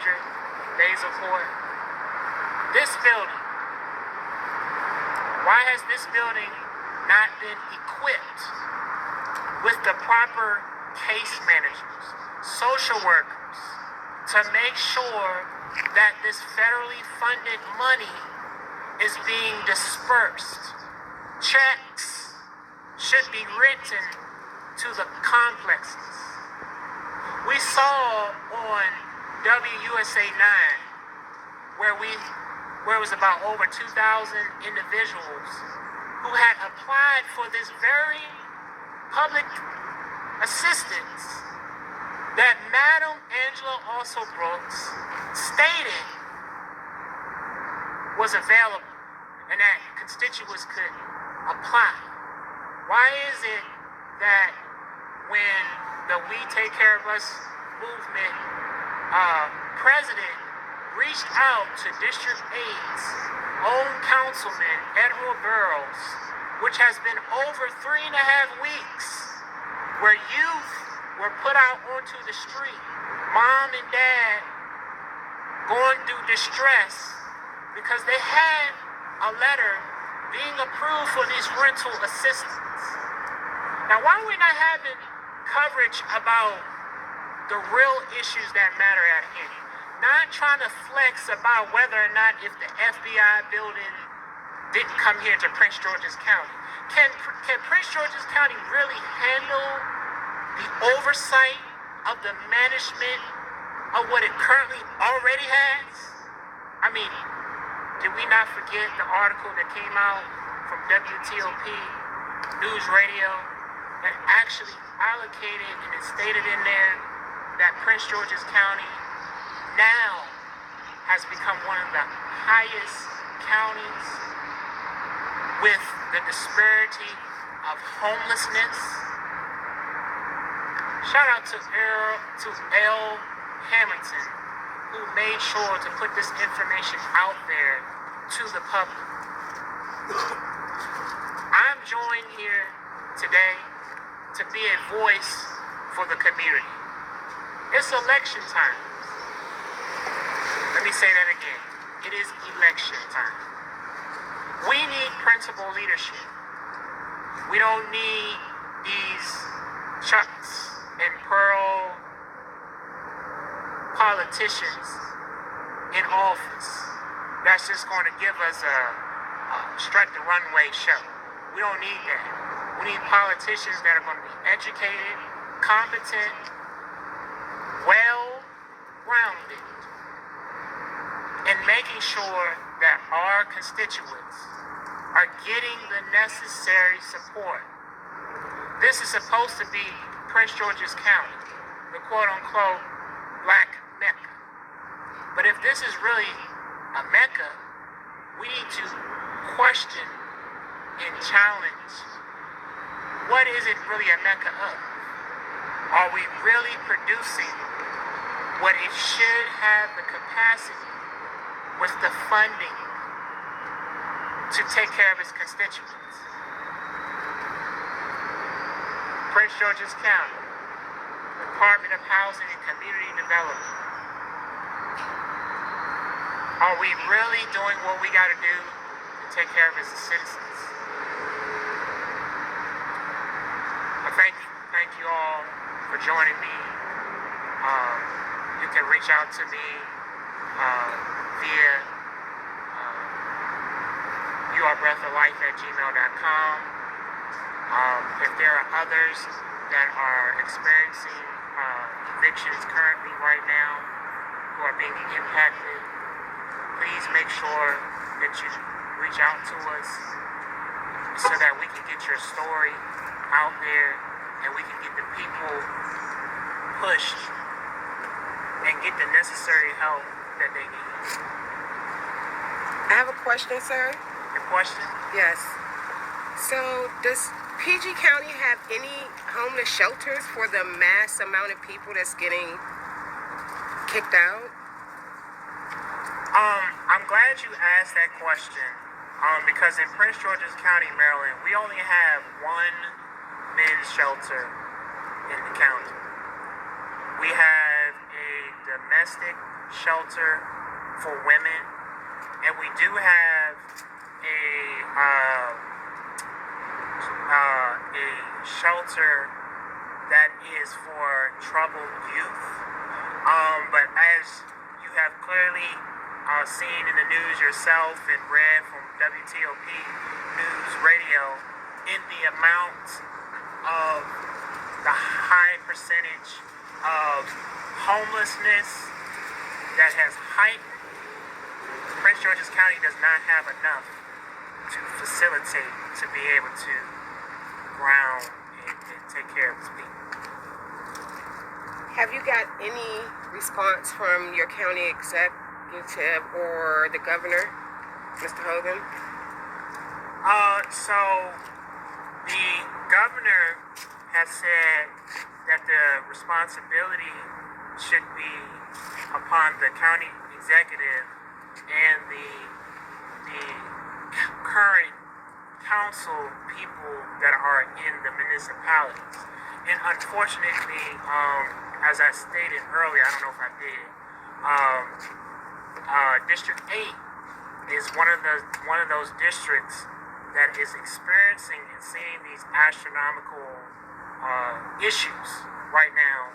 days of court. This building, why has this building not been equipped with the proper case managers, social workers, to make sure that this federally funded money is being dispersed? Checks should be written to the complexes. We saw on WUSA 9 where it was about over 2,000 individuals who had applied for this very public assistance that Madam Angela Also Brooks stated was available and that constituents could apply. Why is it that when the We Take Care of Us movement president reached out to District 8's own councilman, Edward Burrows, which has been over 3.5 weeks, where youth were put out onto the street, mom and dad going through distress because they had a letter being approved for these rental assistance. Now, why are we not having coverage about the real issues that matter at hand? Not trying to flex about whether or not if the FBI building didn't come here to Prince George's County. Can Prince George's County really handle the oversight of the management of what it currently already has? I mean, did we not forget the article that came out from WTOP News Radio that actually allocated and it stated in there that Prince George's County now has become one of the highest counties with the disparity of homelessness? Shout out to L. Hamilton, who made sure to put this information out there to the public. I'm joined here today to be a voice for the community. It's election time. Let me say that again. It is election time. We need principled leadership. We don't need these chucks and pearl politicians in office that's just going to give us a strut the runway show. We don't need that. We need politicians that are going to be educated, competent, well-rounded, and making sure that our constituents are getting the necessary support. This is supposed to be Prince George's County, the quote-unquote Black Mecca. But if this is really a Mecca, we need to question and challenge, what is it really a Mecca of? Are we really producing what it should have the capacity with the funding to take care of its constituents? Prince George's County, Department of Housing and Community Development. Are we really doing what we got to do to take care of its citizens? I thank you all for joining me. You can reach out to me via yourbreathoflife@gmail.com. If there are others that are experiencing evictions currently right now who are being impacted, please make sure that you reach out to us so that we can get your story out there and we can get the people pushed and get the necessary help that they need. I have a question, sir. Your question? Yes. So, does PG County have any homeless shelters for the mass amount of people that's getting kicked out? I'm glad you asked that question because in Prince George's County, Maryland, we only have one men's shelter in the county. We have a domestic shelter for women, and we do have a shelter that is for troubled youth. But as you have clearly seen in the news yourself and read from WTOP News Radio, in the amount of the high percentage of homelessness that has heightened, Prince George's County does not have enough to facilitate to be able to ground and take care of its people. Have you got any response from your county executive or the governor, Mr. Hogan? So the governor has said that the responsibility should be upon the county executive and the current council people that are in the municipalities. And unfortunately, as I stated earlier, I don't know if I did, District 8 is one of those districts that is experiencing and seeing these astronomical issues right now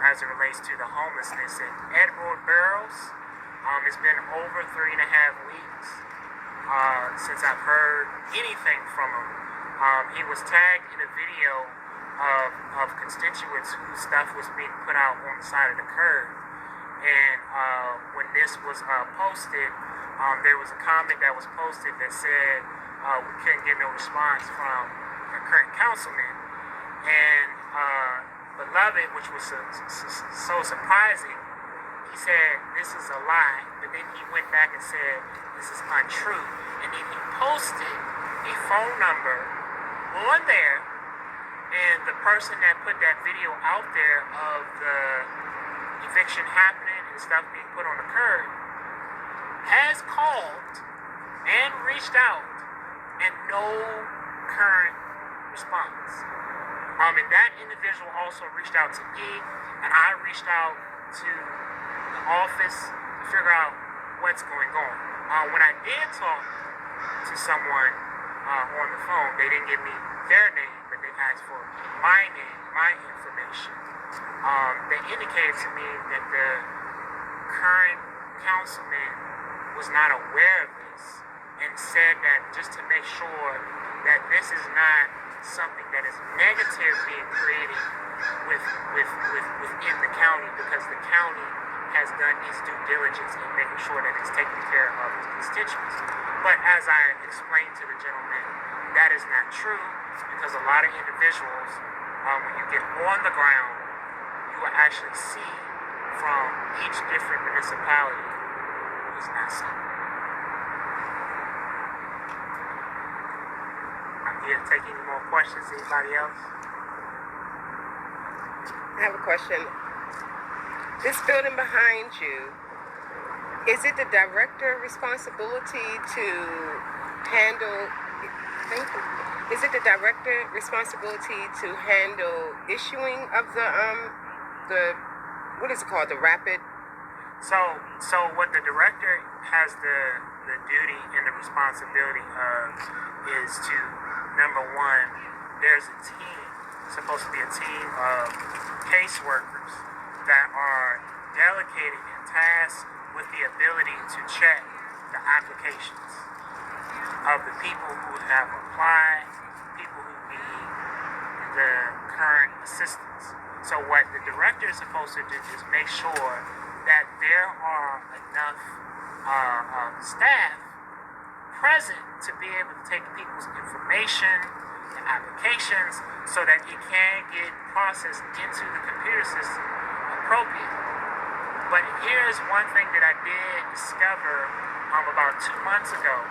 as it relates to the homelessness. And Edward Barrows, it's been over 3.5 weeks since I've heard anything from him. He was tagged in a video of constituents whose stuff was being put out on the side of the curb. And when this was posted, there was a comment that was posted that said we couldn't get no response from the current councilman. And Beloved, which was so surprising, he said this is a lie, but then he went back and said this is untrue. And then he posted a phone number on there, and the person that put that video out there of the eviction happening and stuff being put on the curb has called and reached out, and no current response. And that individual also reached out to me, and I reached out to the office to figure out what's going on. When I did talk to someone on the phone, they didn't give me their name, but they asked for my name, my information. They indicated to me that the current councilman was not aware of this, and said that just to make sure that this is not something that is negative being created within the county, because the county has done its due diligence in making sure that it's taking care of its constituents. But as I explained to the gentleman, that is not true, because a lot of individuals, when you get on the ground, you will actually see from each different municipality who's not so. I'm here to take any more questions. Anybody else? I have a question. This building behind you, is it the director's responsibility to handle? Thank you. Is it the director's responsibility to handle issuing of the what is it called, the rapid? So what the director has the duty and the responsibility of is to, number one, there's a team, supposed to be a team of caseworkers that are delegated and tasked with the ability to check the applications of the people who have applied, people who need the current assistance. So what the director is supposed to do is make sure that there are enough staff present to be able to take people's information and applications so that it can get processed into the computer system appropriately. But here's one thing that I did discover about 2 months ago.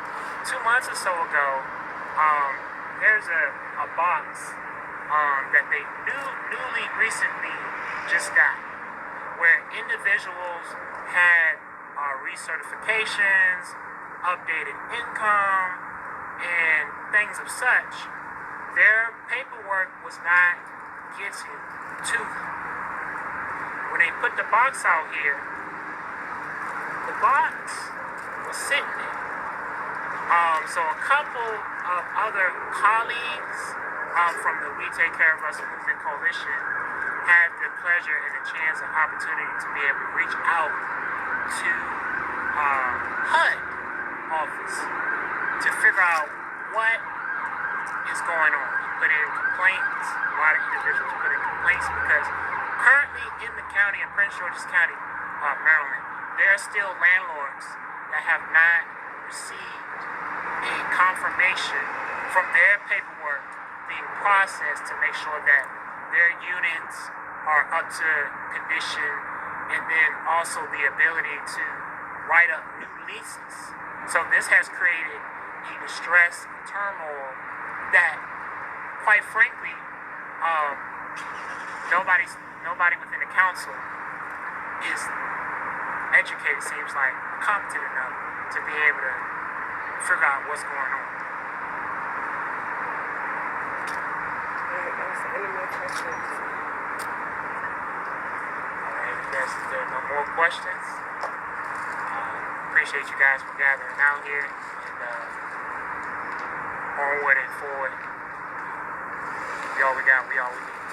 2 months or so ago, there's a box that they newly recently just got, where individuals had recertifications, updated income, and things of such. Their paperwork was not getting to them. When they put the box out here, the box was sitting there. So a couple of other colleagues from the We Take Care of Us Movement Coalition had the pleasure and the chance and opportunity to be able to reach out to HUD office to figure out what is going on. We put in complaints, a lot of individuals put in complaints because currently in the county, in Prince George's County, Maryland, there are still landlords that have not received a confirmation from their paperwork being processed to make sure that their units are up to condition, and then also the ability to write up new leases. So this has created a distress and turmoil that, quite frankly, nobody within the council is educated, seems like, competent enough to be able to figure out what's going on. Any more questions? Alright, if there's no more questions, appreciate you guys for gathering out here and onward and forward. We all we got, we all we need.